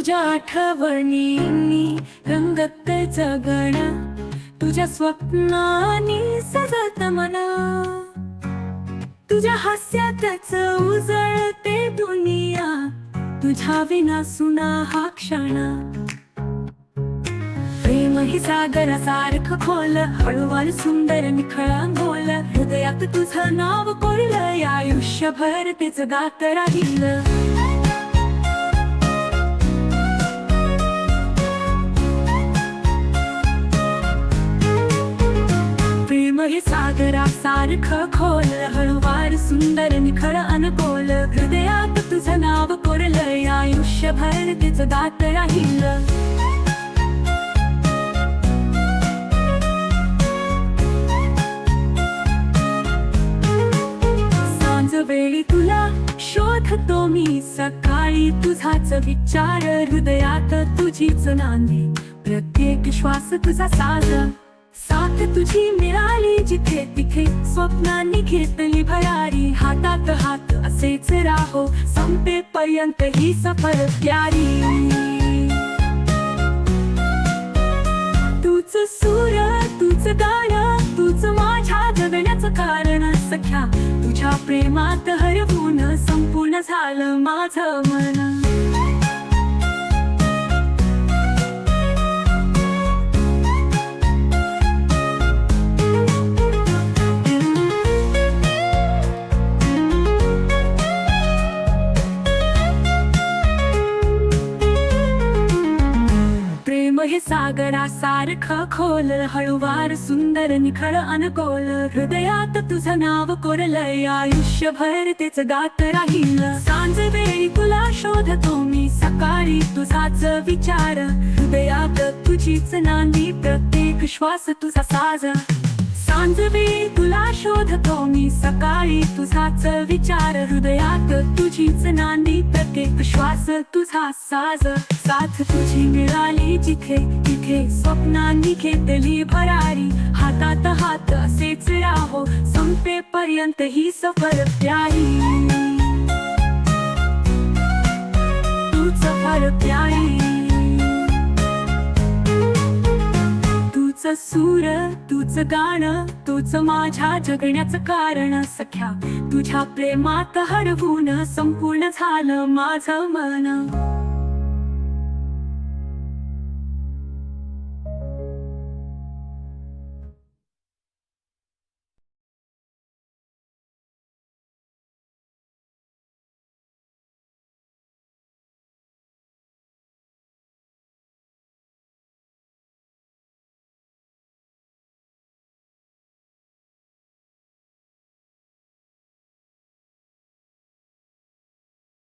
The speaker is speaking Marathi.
तुझ्या आठवणींनी रंगत जगण, तुझ्या स्वप्नांनी सजत मन, तुझ्या हास्यातच उजळते दुनिया, तुझ्या विना सुना हा क्षण. प्रेम ही सागरासारखं खोल, हळूवार सुंदर निखळ बोल, हृदयात तुझं नाव कोरलं, आयुष्यभर तेच गात राहील. प्रेम हे सागरासारखं खोल, हळूवार सुंदर निखळ अनकोल, हृदयात तुझं नाव कोरलं, आयुष्यभर तेच गात राहील. वेळी तुला शोधतो मी, सकाळी तुझाच विचार, हृदयात तुझीच नांदी, प्रत्येक श्वास तुझा साज. साथ तुझी मिळाली जिथे तिथे, स्वप्नांनी घेतली भरारी, हातात हात असेच राहो संपेपर्यंत ही सफर प्यारी. तूच सूर, तूच गाणं, तूच माझ्या जगण्याचं कारण सख्या, तुझ्या प्रेमात हरवून संपूर्ण झालं माझं मन. प्रेम हे सागरासारखं खोल, हळूवार सुंदर निखळ अनकोल, हृदयात तुझं नाव कोरलंय, आयुष्यभर तेच गात राहील. सांज वेळी तुला शोधतो मी, सकाळी तुझाच विचार, हृदयात तुझीच नांदी, प्रत्येक श्वास तुझा साज. सांज वेळी तुला शोधतो मी, सकाळी तुझाच विचार, हृदयात तुझीच नांदी, प्रत्येक श्वास तुझा साज. साथ तुझी मिळाली जिथे तिथे, स्वप्नांनी घेतली भरारी, हातात हात असेच राहो संपेपर्यंत ही सफर प्यारी. तूच सफर प्यारी, तूच सूर, तूच गाणं, तूच माझ्या जगण्याचं कारण सख्या, तुझ्या प्रेमात हरवून संपूर्ण झालं माझं मन.